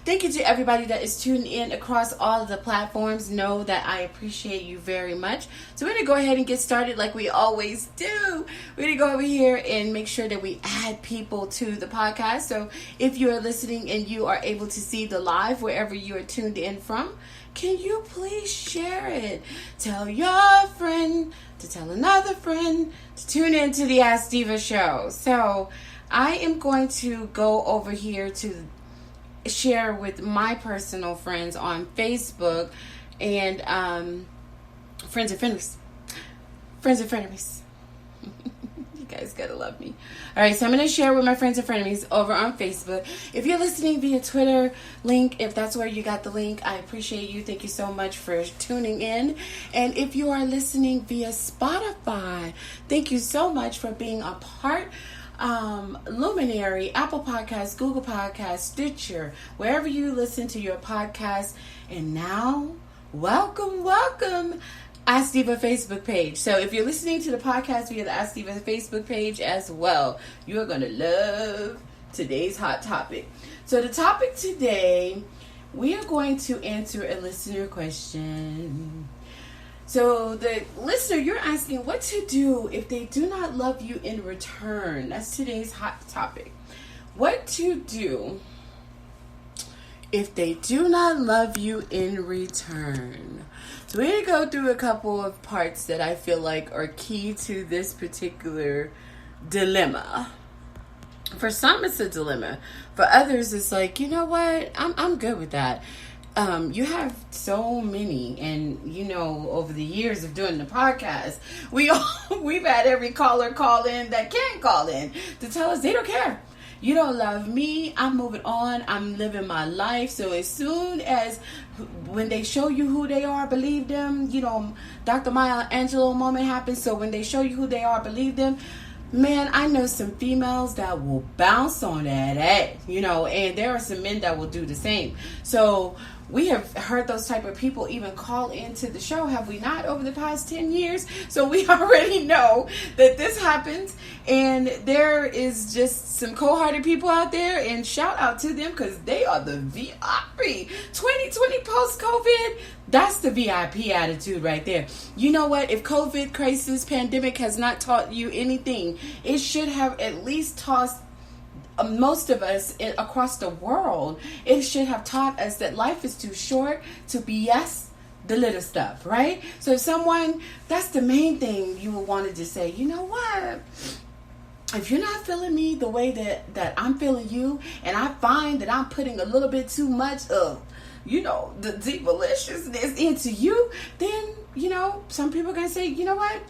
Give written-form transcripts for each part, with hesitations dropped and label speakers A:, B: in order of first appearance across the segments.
A: Thank you to everybody that is tuned in across all of the platforms. Know that I appreciate you very much. So we're going to go ahead and get started like we always do. We're going to go over here and make sure that we add people to the podcast. So if you are listening and you are able to see the live wherever you are tuned in from, can you please share it? Tell your friend to tell another friend to tune in to the mzDeeVa show. So I am going to go over here to share with my personal friends on Facebook and friends and frenemies. You guys gotta love me. All right, so I'm gonna share with my friends and frenemies over on Facebook. If you're listening via Twitter link, if that's where you got the link, I appreciate you. Thank you so much for tuning in. And if you are listening via Spotify, thank you so much for being a part. Luminary, Apple Podcasts, Google Podcasts, Stitcher, wherever you listen to your podcast. And now, welcome mzDeeVa Facebook page. So if you're listening to the podcast via the mzDeeVa Facebook page as well, you're going to love today's hot topic. So the topic today, we are going to answer a listener question. So the listener, you're asking what to do if they do not love you in return. That's today's hot topic. What to do if they do not love you in return. So we're going to go through a couple of parts that I feel like are key to this particular dilemma. For some, it's a dilemma. For others, it's like, you know what? I'm good with that. You have so many, and over the years of doing the podcast, we've had every caller call in that can call in to tell us they don't care. You don't love me. I'm moving on. I'm living my life. So as soon as when they show you who they are, believe them. Dr. Maya Angelou moment happens. So when they show you who they are, believe them. Man, I know some females that will bounce on that ass, and there are some men that will do the same. So we have heard those type of people even call into the show, have we not, over the past 10 years? So we already know that this happens, and there is just some cold-hearted people out there, and shout out to them because they are the VIP. 2020 post-COVID, that's the VIP attitude right there. You know what? If COVID crisis pandemic has not taught you anything, it should have at least taught most of us across the world. It should have taught us that life is too short to BS the little stuff, right? So if someone, that's the main thing you would want to just say, you know what? If you're not feeling me the way that I'm feeling you, and I find that I'm putting a little bit too much of the deliciousness into you, then, some people are going to say, you know what?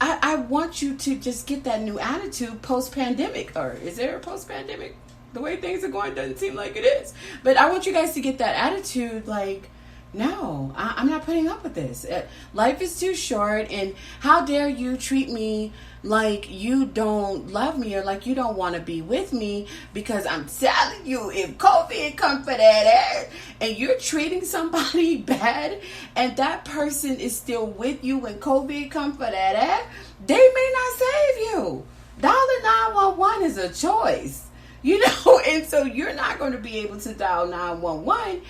A: I want you to just get that new attitude post-pandemic. Or is there a post-pandemic? The way things are going doesn't seem like it is. But I want you guys to get that attitude like, no, I'm not putting up with this. Life is too short, and how dare you treat me like you don't love me or like you don't want to be with me, because I'm telling you, if COVID comes for that ass and you're treating somebody bad and that person is still with you when COVID comes for that ass, they may not save you. Dialing 911 is a choice, and so you're not going to be able to dial 911.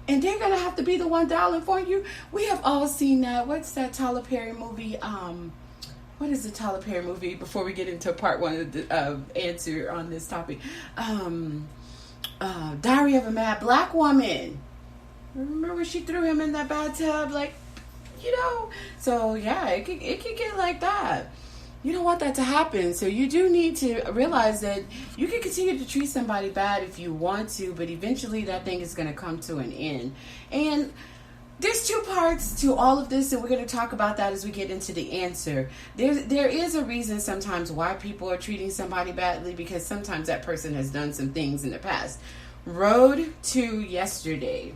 A: And they're going to have to be the one dialing for you. We have all seen that. What's that Tyler Perry movie? What is the Tyler Perry movie? Before we get into part one of the answer on this topic. Diary of a Mad Black Woman. Remember when she threw him in that bathtub? So yeah, it could get like that. You don't want that to happen. So you do need to realize that you can continue to treat somebody bad if you want to, but eventually that thing is going to come to an end. And there's two parts to all of this, and we're going to talk about that as we get into the answer. There is a reason sometimes why people are treating somebody badly, because sometimes that person has done some things in the past. Road to Yesterday.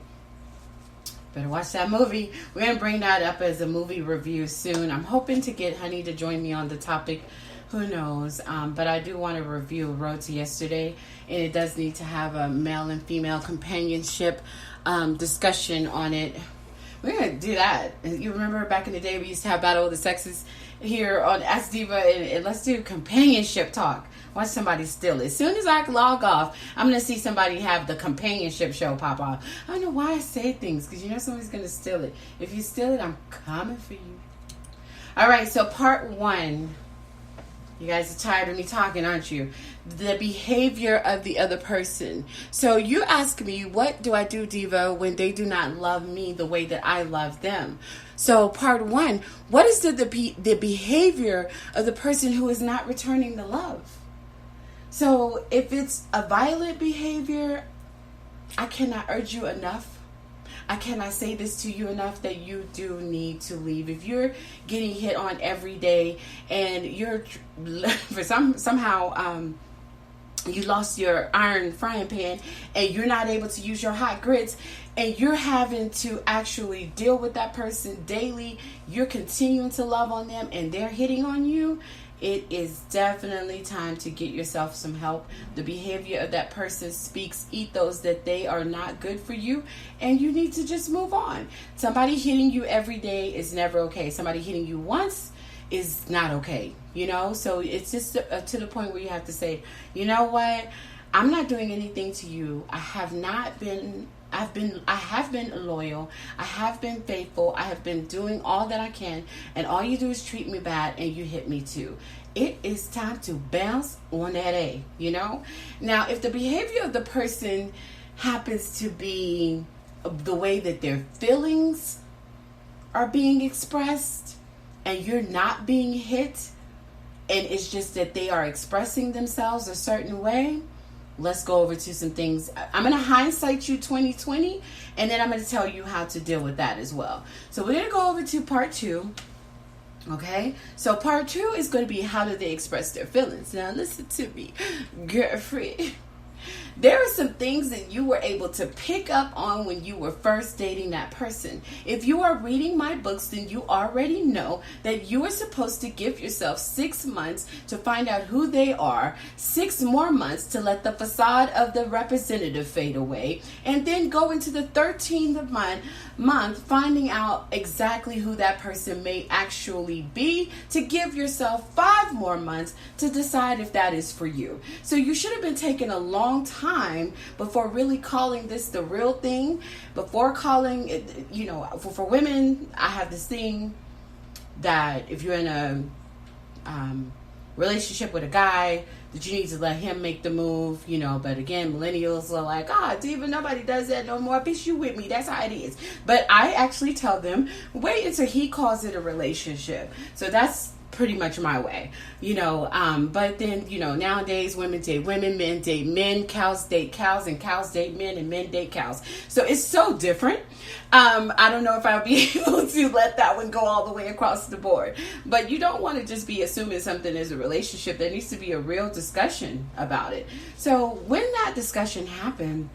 A: Better watch that movie. We're going to bring that up as a movie review soon. I'm hoping to get Honey to join me on the topic. Who knows? But I do want to review Road to Yesterday. And it does need to have a male and female companionship discussion on it. We're gonna do that. You remember back in the day we used to have Battle of the Sexes here on mzDeeVa, and let's do companionship talk. Watch somebody steal it. As soon as I log off, I'm gonna see somebody have the companionship show pop off. I don't know why I say things, because you know somebody's gonna steal it. If you steal it, I'm coming for you. All right, so part 1. You guys are tired of me talking, aren't you? The behavior of the other person. So you ask me, what do I do, Diva, when they do not love me the way that I love them? So part 1, what is the behavior of the person who is not returning the love? So if it's a violent behavior, I cannot urge you enough. I cannot say this to you enough that you do need to leave. If you're getting hit on every day and you're for somehow you lost your iron frying pan and you're not able to use your hot grits and you're having to actually deal with that person daily, you're continuing to love on them and they're hitting on you, it is definitely time to get yourself some help. The behavior of that person speaks ethos that they are not good for you, and you need to just move on. Somebody hitting you every day is never okay. Somebody hitting you once is not okay, you know? So it's just to the point where you have to say, you know what? I'm not doing anything to you. I have been loyal. I have been faithful. I have been doing all that I can, and all you do is treat me bad and you hit me too. It is time to bounce on that A, you know? Now, if the behavior of the person happens to be the way that their feelings are being expressed and you're not being hit, and it's just that they are expressing themselves a certain way, let's go over to some things. I'm going to hindsight you 2020, and then I'm going to tell you how to deal with that as well. So we're going to go over to part 2. Okay? So part 2 is going to be how do they express their feelings. Now listen to me, girlfriend. There are some things that you were able to pick up on when you were first dating that person. If you are reading my books, then you already know that you are supposed to give yourself 6 months to find out who they are, 6 more months to let the facade of the representative fade away, and then go into the 13th month finding out exactly who that person may actually be, to give yourself 5 more months to decide if that is for you. So you should have been taking a long time before really calling this the real thing, before calling it, you know, for women, I have this thing that if you're in a relationship with a guy, that you need to let him make the move, you know. But again, millennials are like, Diva, nobody does that no more. Bitch, you with me. That's how it is. But I actually tell them, wait until he calls it a relationship. So that's pretty much my way, you know. But then, you know, nowadays women date women, men date men, cows date cows, and cows date men, and men date cows. So it's so different. I don't know if I'll be able to let that one go all the way across the board. But you don't want to just be assuming something is a relationship. There needs to be a real discussion about it. So when that discussion happened,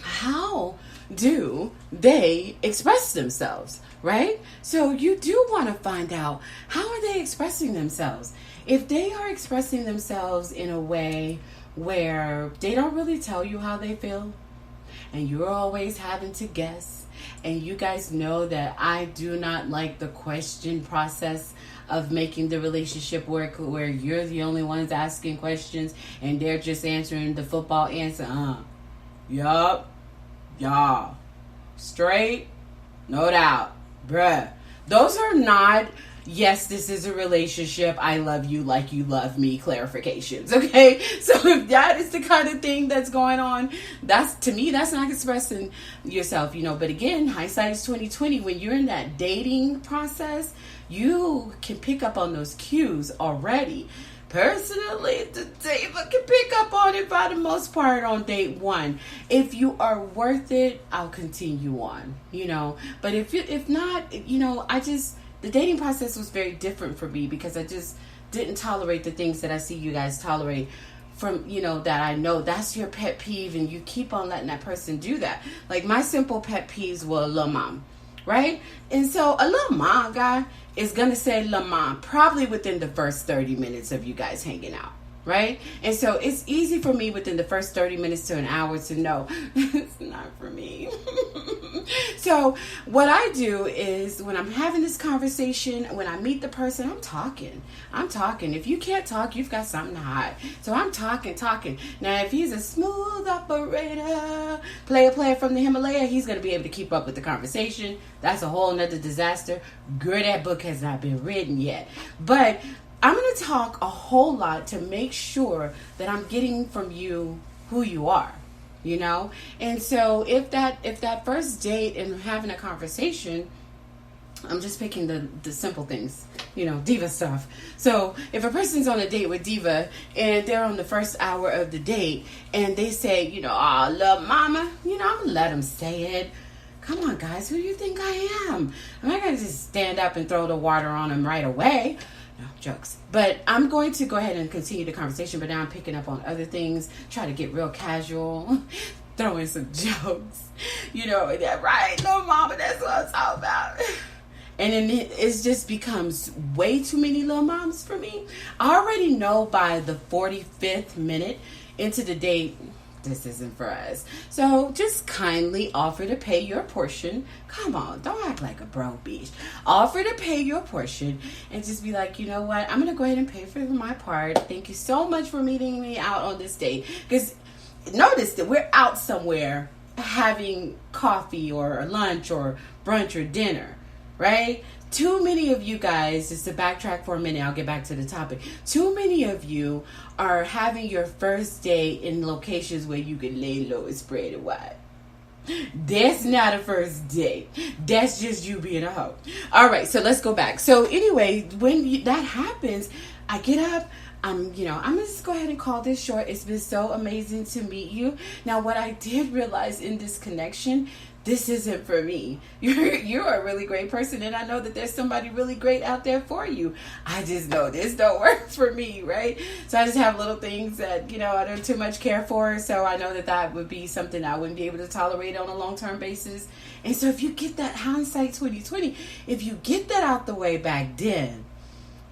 A: how do they express themselves, right? So you do want to find out, how are they expressing themselves? If they are expressing themselves in a way where they don't really tell you how they feel, and you're always having to guess, and you guys know that I do not like the question process of making the relationship work, where you're the only ones asking questions and they're just answering the football answer. Yup. Y'all. Straight. No doubt. Bruh. Those are not, yes, this is a relationship, I love you like you love me clarifications, okay? So if that is the kind of thing that's going on, that's, to me, that's not expressing yourself, you know. But again, hindsight is 2020. When you're in that dating process, you can pick up on those cues already. Personally, Diva can pick up on it by the most part on date 1. If you are worth it, I'll continue on, you know. But if not, you know, the dating process was very different for me, because I just didn't tolerate the things that I see you guys tolerate from, you know, that I know that's your pet peeve, and you keep on letting that person do that. Like, my simple pet peeves were a little mom, right? And so a little mom guy is going to say la mom probably within the first 30 minutes of you guys hanging out, right? And so it's easy for me within the first 30 minutes to an hour to know it's not for me. So So what I do is when I'm having this conversation, when I meet the person, I'm talking. If you can't talk, you've got something to hide. So I'm talking. Now, if he's a smooth operator, player from the Himalaya, he's going to be able to keep up with the conversation. That's a whole nother disaster. Girl, that book has not been written yet. But I'm going to talk a whole lot to make sure that I'm getting from you who you are. You know, and so if that first date and having a conversation, I'm just picking the simple things, you know, diva stuff. So if a person's on a date with diva and they're on the first hour of the date and they say, you know, I love mama, you know, I'm gonna let them say it. Come on, guys, who do you think I am? I'm not gonna just stand up and throw the water on them right away. No, jokes. But I'm going to go ahead and continue the conversation, but now I'm picking up on other things, try to get real casual, throw in some jokes. You know, that right? No, mama, that's what I'm talking about. And then it just becomes way too many little moms for me. I already know by the 45th minute into the date, this isn't for us. So just kindly offer to pay your portion. Come on, don't act like a broke bitch. Offer to pay your portion and just be like, you know what? I'm going to go ahead and pay for my part. Thank you so much for meeting me out on this date. Because notice that we're out somewhere having coffee or lunch or brunch or dinner, right? Too many of you guys, just to backtrack for a minute, I'll get back to the topic. Too many of you are having your first date in locations where you can lay low and spread it wide. That's not a first date. That's just you being a hoe. All right, so let's go back. So anyway, when that happens, I get up. I'm gonna just go ahead and call this short. It's been so amazing to meet you. Now, what I did realize in this connection, this isn't for me. You're a really great person, and I know that there's somebody really great out there for you. I just know this don't work for me, right? So I just have little things that, you know, I don't too much care for, so I know that would be something I wouldn't be able to tolerate on a long-term basis. And so if you get that hindsight 2020, if you get that out the way back then,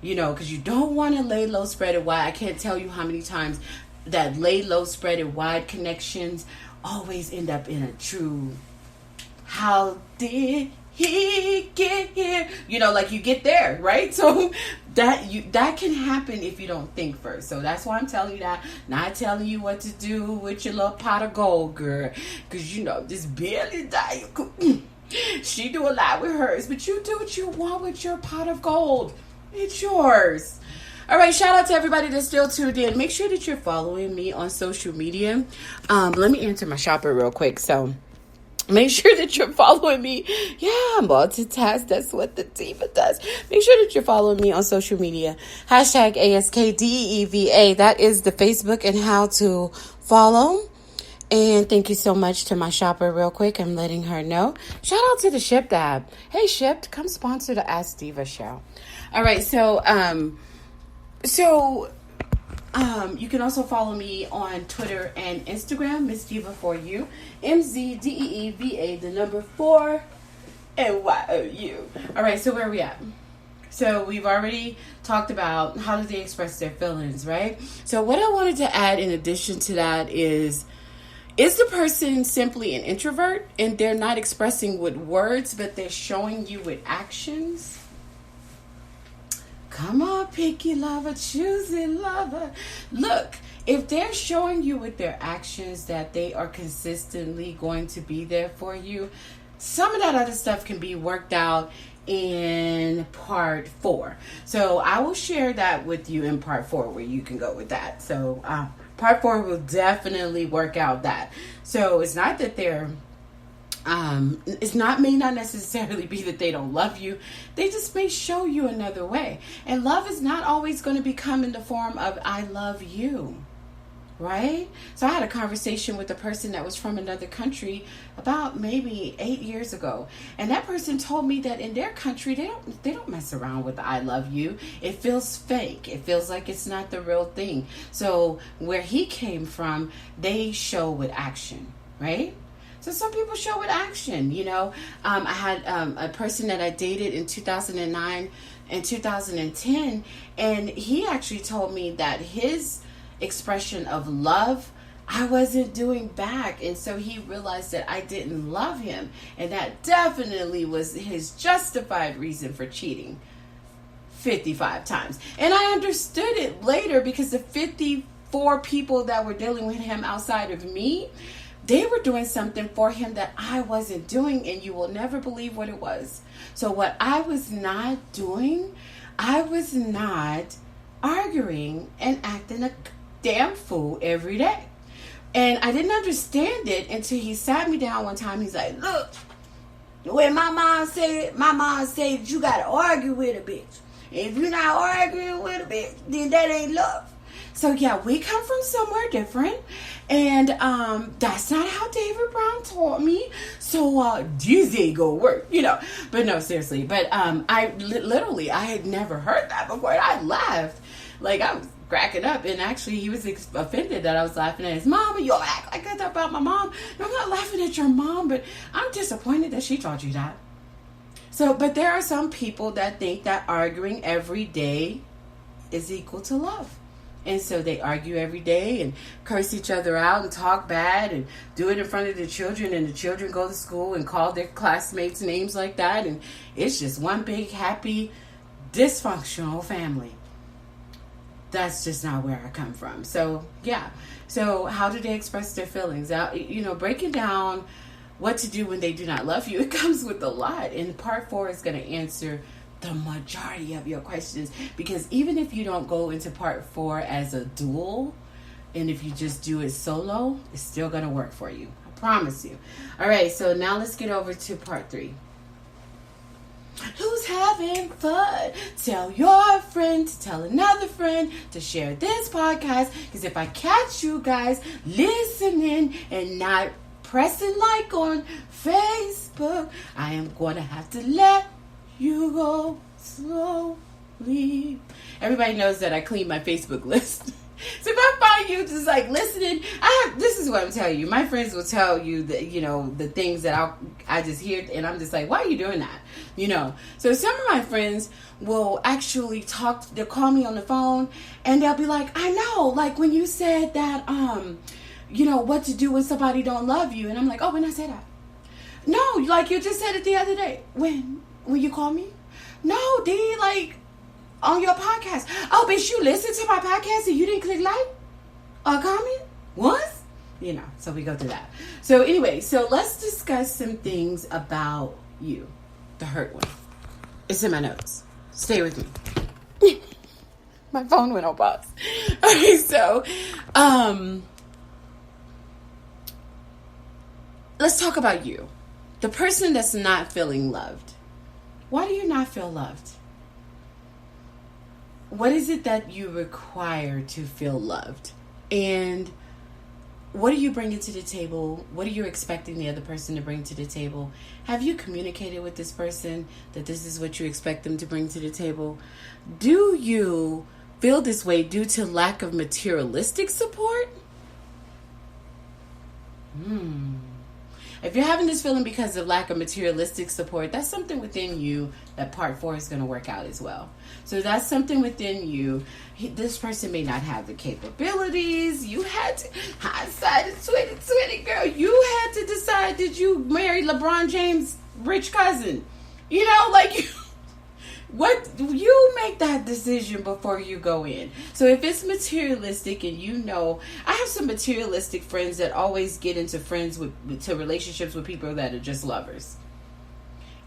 A: you know, because you don't want to lay low, spread it wide. I can't tell you how many times that lay low, spread it wide connections always end up in a true, how did he get here? You know, like you get there, right? So that can happen if you don't think first. So that's why I'm telling you that. Not telling you what to do with your little pot of gold, girl. Because, you know, this Billy diet, she do a lot with hers. But you do what you want with your pot of gold. It's yours. All right, shout out to everybody that's still tuned in. Make sure that you're following me on social media. Let me enter my shopper real quick. So make sure that you're following me. Yeah, multitask. That's what the diva does. Make sure that you're following me on social media. Hashtag ASKDEEVA. That is the Facebook and how to follow. And thank you so much to my shopper real quick. I'm letting her know. Shout out to the Shipped app. Hey, Shipped, come sponsor the Ask Diva show. All right, so you can also follow me on Twitter and Instagram, mzDeeVa for you, mzDeeVa, the number 4 and YOU. All right, so where are we at? So we've already talked about how do they express their feelings, right? So what I wanted to add in addition to that is the person simply an introvert and they're not expressing with words, but they're showing you with actions? Come on, picky lover, choosy lover. Look, if they're showing you with their actions that they are consistently going to be there for you, some of that other stuff can be worked out in part 4. So I will share that with you in part 4 where you can go with that. So part 4 will definitely work out that. So it's not that they're may not necessarily be that they don't love you. They just may show you another way. And love is not always going to become in the form of I love you, right? So I had a conversation with a person that was from another country about maybe 8 years ago. And that person told me that in their country, they don't mess around with the I love you. It feels fake. It feels like it's not the real thing. So where he came from, they show with action, right? So some people show with action, you know. I had a person that I dated in 2009 and 2010, and he actually told me that his expression of love I wasn't doing back. And so he realized that I didn't love him. And that definitely was his justified reason for cheating 55 times. And I understood it later because the 54 people that were dealing with him outside of me, they were doing something for him that I wasn't doing, and you will never believe what it was. So what I was not doing, I was not arguing and acting a damn fool every day. And I didn't understand it until he sat me down one time. He's like, look, when my mom said that you got to argue with a bitch. If you're not arguing with a bitch, then that ain't love. So yeah, we come from somewhere different, and that's not how David Brown taught me. So this ain't gonna work, But no, seriously. But I literally had never heard that before. And I laughed, like I was cracking up, and actually he was offended that I was laughing at his mom. And you'll act like that about my mom. No, I'm not laughing at your mom, but I'm disappointed that she taught you that. So, but there are some people that think that arguing every day is equal to love. And so they argue every day and curse each other out and talk bad and do it in front of the children. And the children go to school and call their classmates names like that. And it's just one big, happy, dysfunctional family. That's just not where I come from. So, yeah. So how do they express their feelings? Breaking down what to do when they do not love you, it comes with a lot. And part 4 is going to answer the majority of your questions, because even if you don't go into part 4 as a duel, and if you just do it solo, it's still going to work for you. I promise you. All right, so now let's get over to part 3. Who's having fun? Tell your friend to tell another friend to share this podcast, because if I catch you guys listening and not pressing like on Facebook, I am going to have to let you go slowly. Everybody knows that I clean my Facebook list. So if I find you just like listening, this is what I'm telling you. My friends will tell you that, the things that I just hear, and I'm just like, why are you doing that? So some of my friends will actually talk, they'll call me on the phone, and they'll be like, I know, like when you said that, what to do when somebody don't love you. And I'm like, oh, when I said that? No, like you just said it the other day. When you call me? No, D, like on your podcast. Oh, bitch, you listened to my podcast and you didn't click like or comment once? So we go through that. So anyway, so let's discuss some things about you. The hurt one. It's in my notes. Stay with me. My phone went on pause. Okay, so let's talk about you. The person that's not feeling loved. Why do you not feel loved? What is it that you require to feel loved? And what are you bringing to the table? What are you expecting the other person to bring to the table? Have you communicated with this person that this is what you expect them to bring to the table? Do you feel this way due to lack of materialistic support? If you're having this feeling because of lack of materialistic support, that's something within you that part 4 is going to work out as well. So that's something within you. This person may not have the capabilities. You had to, hindsight is 2020, girl. You had to decide, did you marry LeBron James' rich cousin? What you make that decision before you go in. So if it's materialistic, and I have some materialistic friends that always get into relationships with people that are just lovers.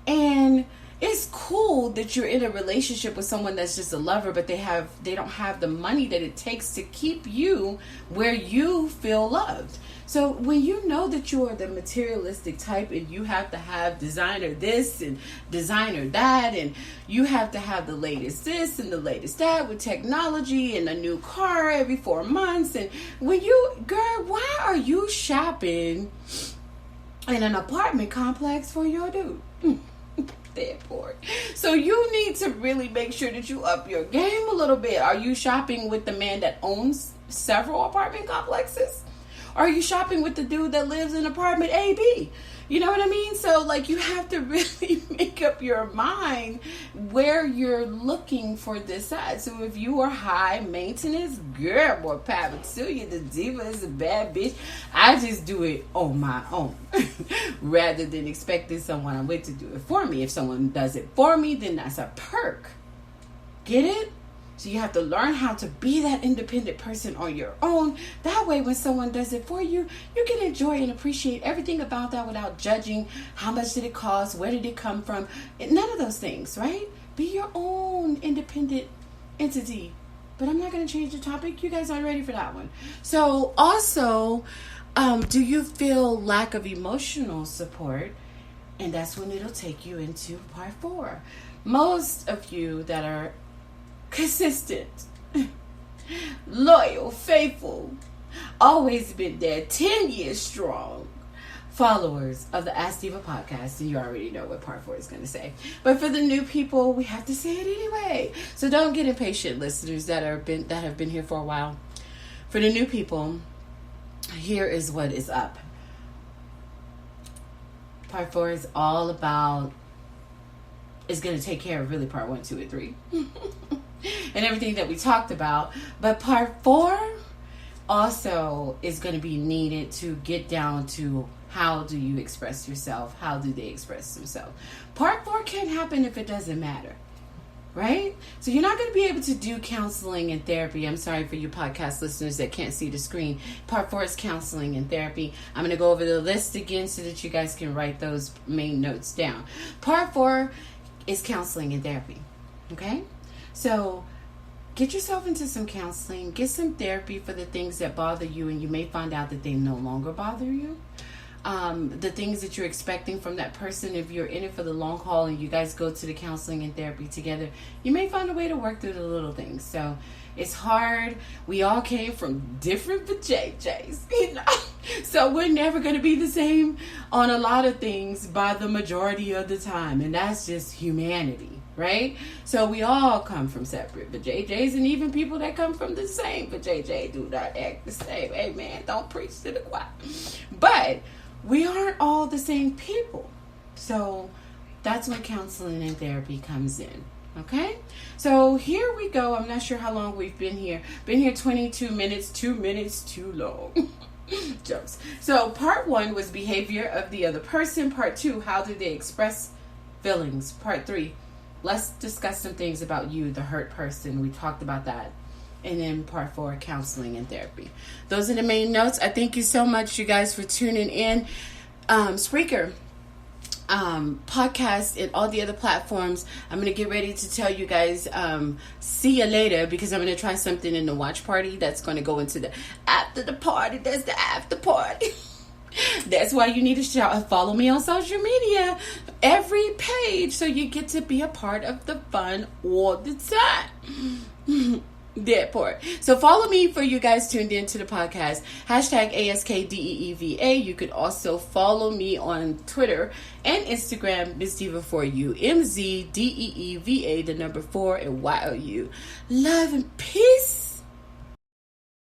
A: And it's cool that you're in a relationship with someone that's just a lover, but they don't have the money that it takes to keep you where you feel loved. So when you know that you are the materialistic type, and you have to have designer this and designer that, and you have to have the latest this and the latest that with technology and a new car every 4 months, and girl, why are you shopping in an apartment complex for your dude? So you need to really make sure that you up your game a little bit. Are you shopping with the man that owns several apartment complexes? Or are you shopping with the dude that lives in apartment AB? You know what I mean? So, like, you have to really make up your mind where you're looking for this side. So, if you are high maintenance, girl, more power to you. The diva is a bad bitch. I just do it on my own rather than expecting someone I'm with to do it for me. If someone does it for me, then that's a perk. Get it? So you have to learn how to be that independent person on your own. That way, when someone does it for you, you can enjoy and appreciate everything about that without judging how much did it cost, where did it come from. None of those things, right? Be your own independent entity. But I'm not going to change the topic. You guys aren't ready for that one. So also, do you feel lack of emotional support? And that's when it'll take you into part 4. Most of you that are consistent, loyal, faithful, always been there, 10 years strong followers of the mzDeeVa podcast, and you already know what part 4 is going to say. But for the new people, we have to say it anyway. So don't get impatient, listeners that have been here for a while. For the new people, here is what is up. Part 4 is all about, it's going to take care of really part 1, 2, and 3. And everything that we talked about. But part 4 also is going to be needed to get down to how do you express yourself? How do they express themselves? Part 4 can't happen if it doesn't matter. Right? So you're not going to be able to do counseling and therapy. I'm sorry for you podcast listeners that can't see the screen. Part 4 is counseling and therapy. I'm going to go over the list again so that you guys can write those main notes down. Part 4 is counseling and therapy. Okay? So get yourself into some counseling. Get some therapy for the things that bother you, and you may find out that they no longer bother you. The things that you're expecting from that person, if you're in it for the long haul and you guys go to the counseling and therapy together, you may find a way to work through the little things. So it's hard. We all came from different vajayjays, you know. So we're never going to be the same on a lot of things by the majority of the time. And that's just humanity, right? So we all come from separate vajayjays, and even people that come from the same vajayjay do not act the same. Amen. Don't preach to the choir. But we aren't all the same people. So that's when counseling and therapy comes in. Okay? So here we go. I'm not sure how long we've been here. Been here 22 minutes, 2 minutes too long. Jokes. So part 1 was behavior of the other person. Part 2, how do they express feelings? Part 3, let's discuss some things about you, the hurt person. We talked about that. And then part 4, counseling and therapy. Those are the main notes. I thank you so much, you guys, for tuning in. Spreaker, podcast, and all the other platforms. I'm going to get ready to tell you guys, see you later, because I'm going to try something in the watch party that's going to go into the after the party. That's the after party. That's why you need to follow me on social media, every page, so you get to be a part of the fun all the time. That part. So follow me for you guys tuned in to the podcast. Hashtag ASKDEEVA. You could also follow me on Twitter and Instagram, mzDeeVa for you. mzDeeVa, the number 4 and YOU. Love and peace.